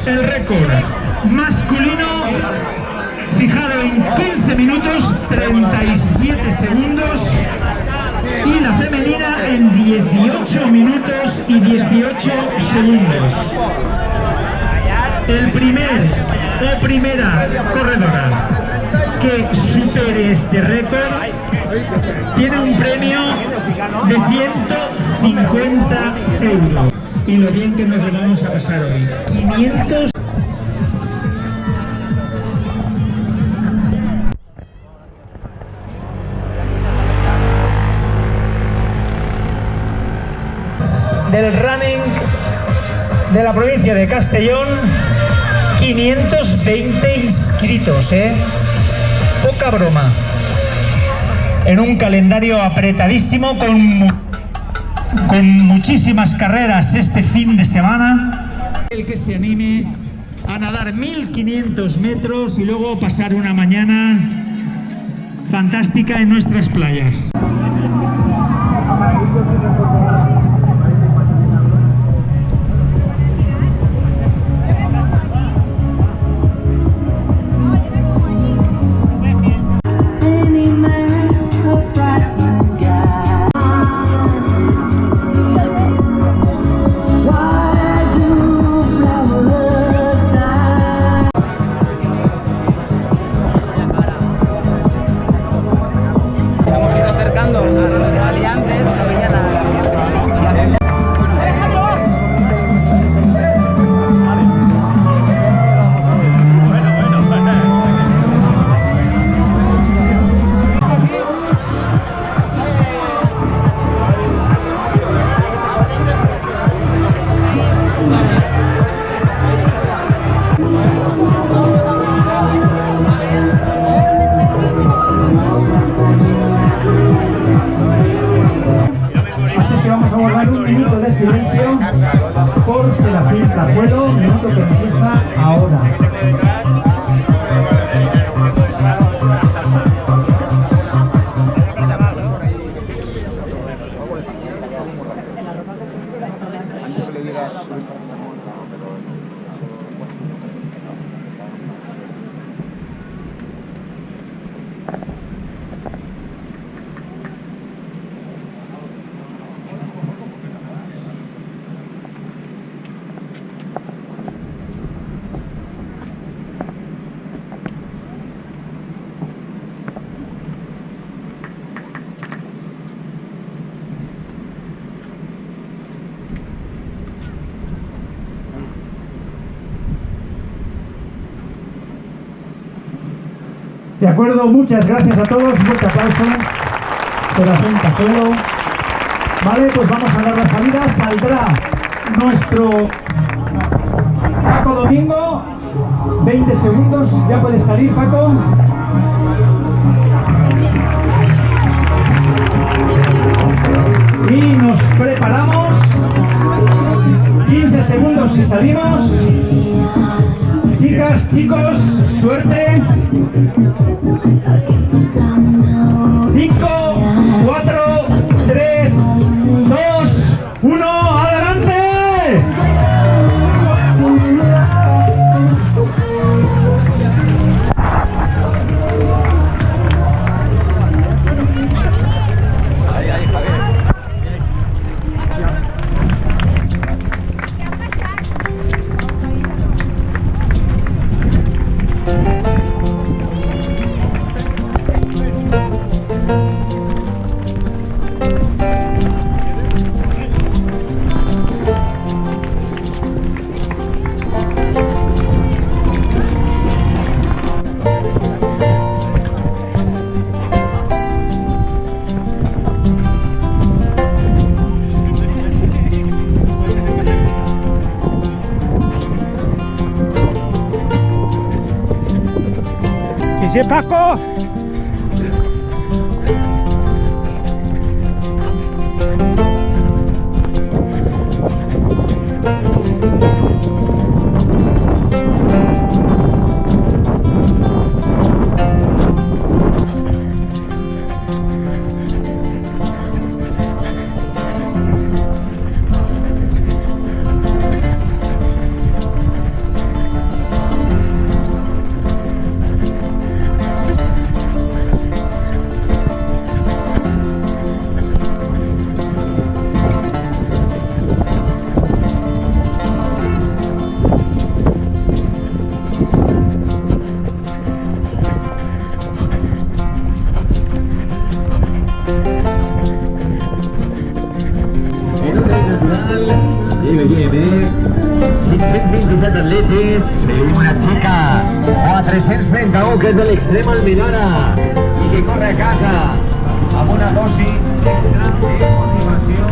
El récord masculino fijado en 15 minutos 37 segundos y la femenina en 18 minutos y 18 segundos. El primer o primera corredora que supere este récord tiene un premio de 150 euros. Y lo bien que nos lo vamos a pasar hoy. 500. Del running de la provincia de Castellón, 520 inscritos, poca broma. En un calendario apretadísimo con muchísimas carreras este fin de semana. El que se anime a nadar 1500 metros y luego pasar una mañana fantástica en nuestras playas. Silencio por Serafín Cajuelo, minuto que empieza ahora. De acuerdo, muchas gracias a todos, un fuerte aplauso. Serafín Cajuelo. Vale, pues vamos a dar la salida. Saldrá nuestro Paco Domingo. 20 segundos, ya puedes salir, Paco. Y nos preparamos. 15 segundos y salimos. Chicas, chicos, suerte. 5, 4, 3, 2, 1, ¡adelante! ¡Sí, Paco! IBM, 527 atletes, una chica o a 331 que és de l'extrem Almenara i que corre a casa amb una dosi extra de motivació.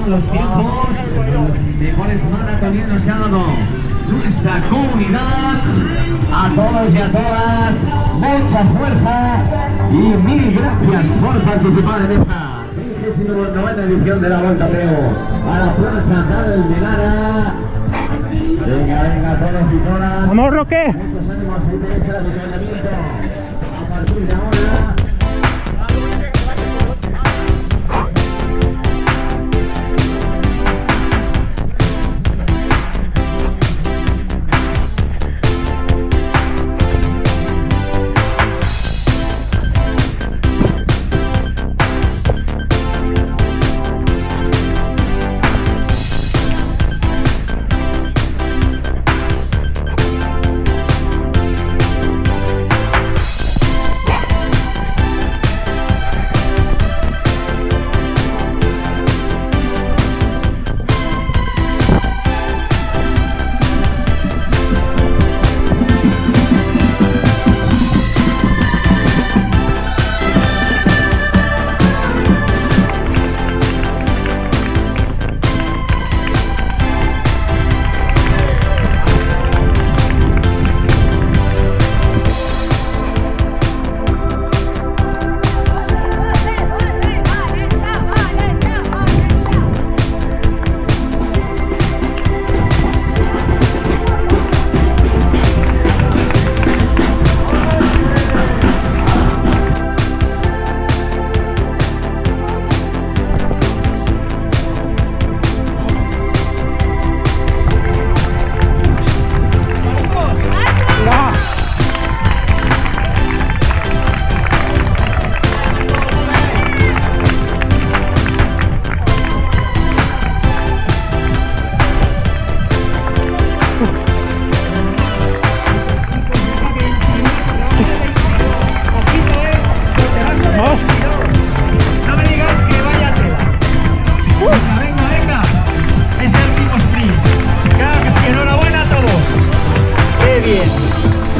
Los tiempos, mejores maratonianos que ha dado nuestra comunidad. A todos y a todas, mucha fuerza y mil gracias por participar en esta 29ª edición de la Volta Treu a la plancha del Almenara. Venga, todos y todas. ¡Vamos, Roque! Muchos ánimos, ahí tenéis el avituallamiento. A partir de ahora.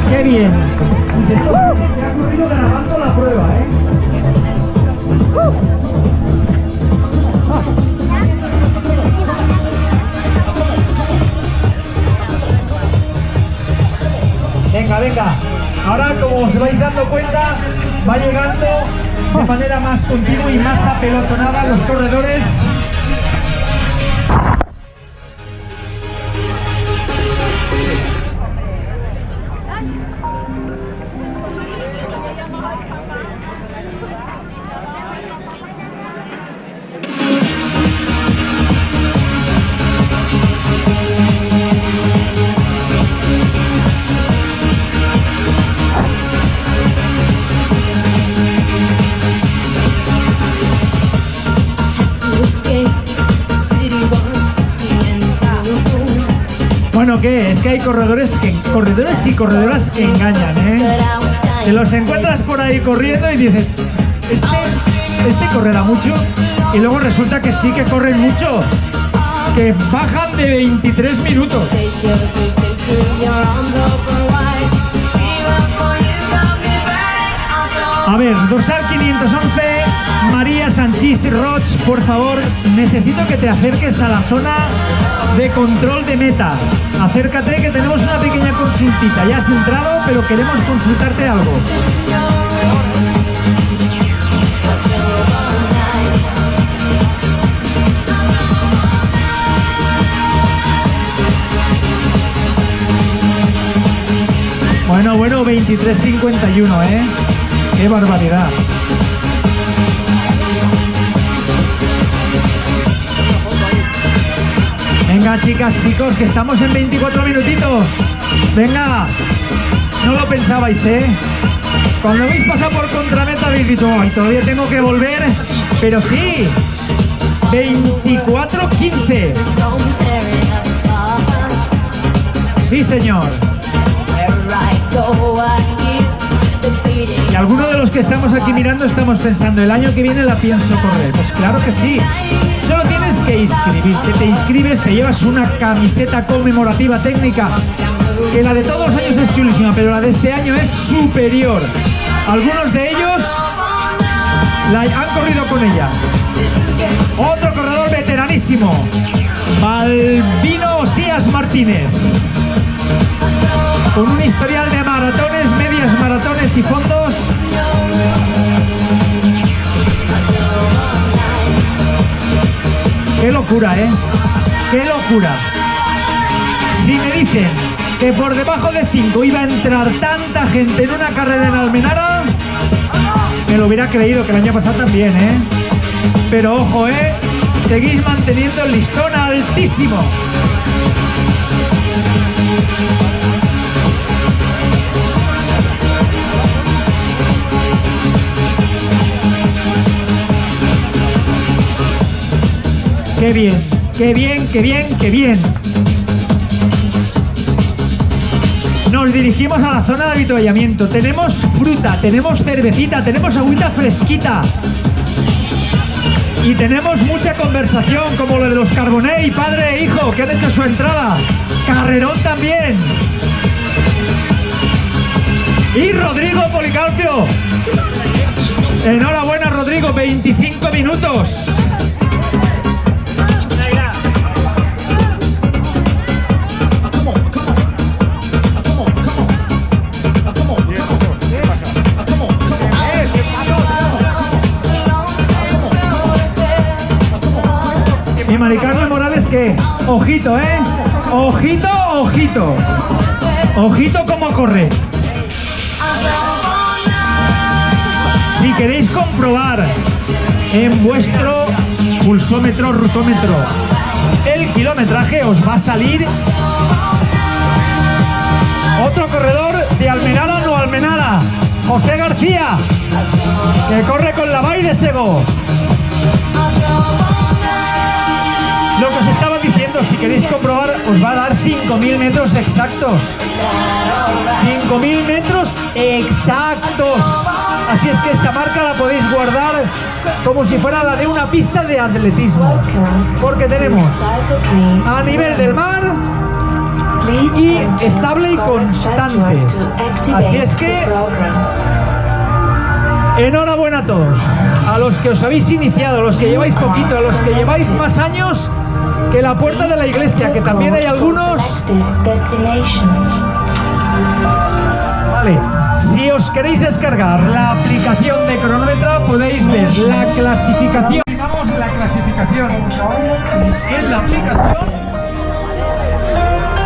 ¡Qué bien! Me ha corrido grabando la prueba, ¿eh? Venga. Ahora, como os vais dando cuenta, va llegando de manera más continua y más apelotonada los corredores. Bueno, ¿qué? Es que hay corredores y corredoras que engañan, ¿eh? Te los encuentras por ahí corriendo y dices, este correrá mucho, y luego resulta que sí que corren mucho, que bajan de 23 minutos. A ver, dorsal 511, María Sanchís Roch, por favor, necesito que te acerques a la zona de control de meta. Acércate, que tenemos una pequeña consultita. Ya has entrado, pero queremos consultarte algo. Bueno, 23:51, ¿eh? ¡Qué barbaridad! Venga, chicas, chicos, que estamos en 24 minutitos. Venga, no lo pensabais, ¿eh? Cuando habéis pasado por contrameta habéis dicho, ay, todavía tengo que volver, pero sí, 24:15. Sí, señor. Y algunos de los que estamos aquí mirando estamos pensando, el año que viene la pienso correr. Pues claro que sí. Solo tienes que inscribirte. Te inscribes, te llevas una camiseta conmemorativa técnica, que la de todos los años es chulísima, pero la de este año es superior. Algunos de ellos han corrido con ella. Otro corredor veteranísimo, Balbino Osías Martínez, con un historial de maratones, medias maratones y fondos. ¡Qué locura, eh! ¡Qué locura! Si me dicen que por debajo de 5 iba a entrar tanta gente en una carrera en Almenara, me lo hubiera creído, que el año pasado también, ¿eh? Pero ojo, ¿eh? Seguís manteniendo el listón altísimo. ¡Qué bien! ¡Qué bien, qué bien, qué bien! Nos dirigimos a la zona de avituallamiento. Tenemos fruta, tenemos cervecita, tenemos agüita fresquita. Y tenemos mucha conversación, como lo de los Carbonell, padre e hijo, que han hecho su entrada. Carrerón también. Y Rodrigo Policarpio. Enhorabuena, Rodrigo, 25 minutos. Y Mari Carmen Morales, que ojito, ¿eh? Ojito, ojito. Ojito cómo corre. Si queréis comprobar en vuestro pulsómetro, rutómetro, el kilometraje, os va a salir otro corredor de Almenara, no Almenara, José García, que corre con la Vall de Sego. Lo que os estaba diciendo, si queréis comprobar, os va a dar 5.000 metros exactos. 5.000 metros exactos. Así es que esta marca la podéis guardar como si fuera la de una pista de atletismo. Porque tenemos a nivel del mar y estable y constante. Así es que enhorabuena a todos. A los que os habéis iniciado, a los que lleváis poquito, a los que lleváis más años que la puerta de la iglesia, que también hay algunos. Vale, si os queréis descargar la aplicación de Cronómetra, podéis ver la clasificación. Digamos la clasificación en la aplicación.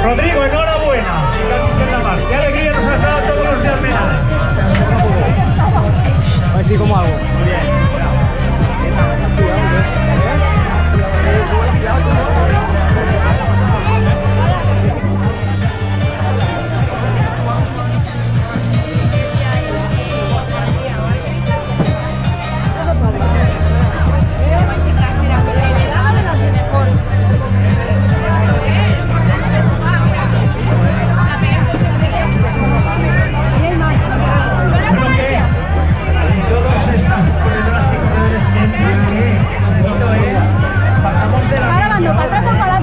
Rodrigo, enhorabuena. Cachis en la mar. Qué alegría nos has dado a todos los de Almenara. A ver si como algo. Muy bien. ¿Para atrás o para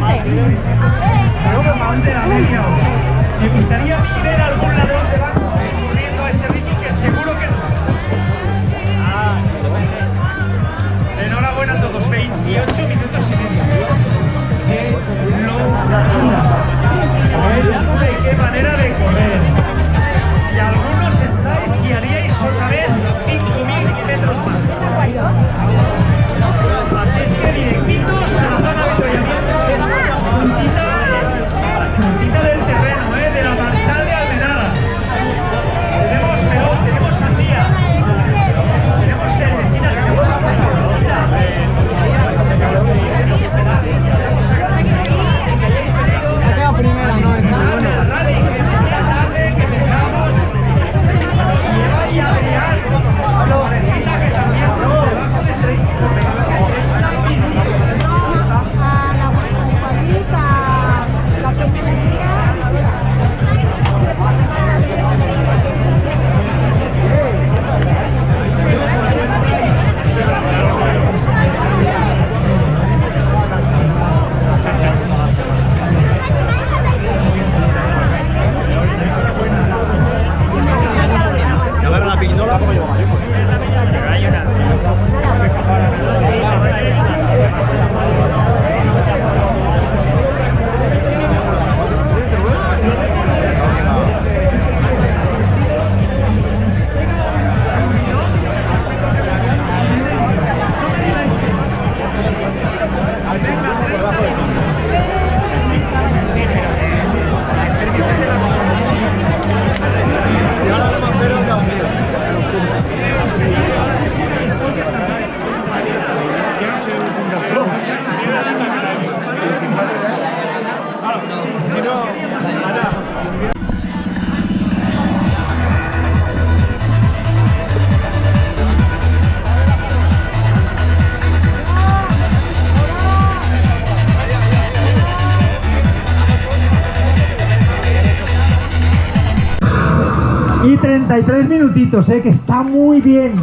Y 33 minutitos, que está muy bien.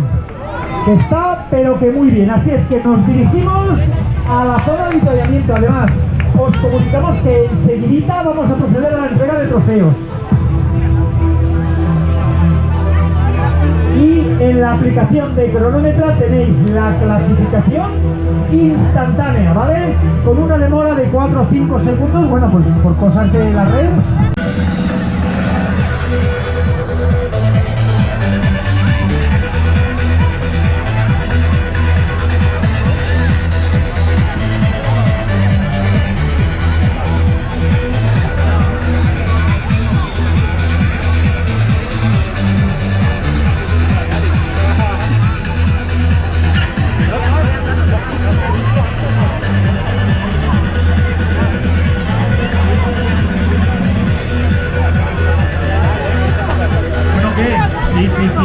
Que está, pero que muy bien. Así es que nos dirigimos a la zona de avituallamiento. Además, os comunicamos que enseguidita vamos a proceder a la entrega de trofeos. Y en la aplicación de Cronómetra tenéis la clasificación instantánea, ¿vale? Con una demora de 4 o 5 segundos, bueno, pues por cosas de la red. Sí, 34,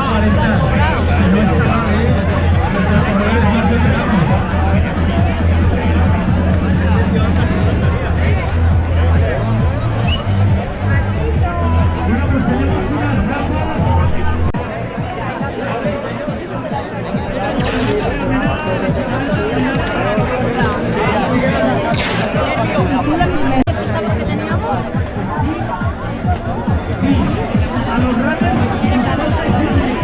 40. No está mal, más de verano. Bueno, pues tenemos unas gafas. A los grandes nos falta ese equilibrio.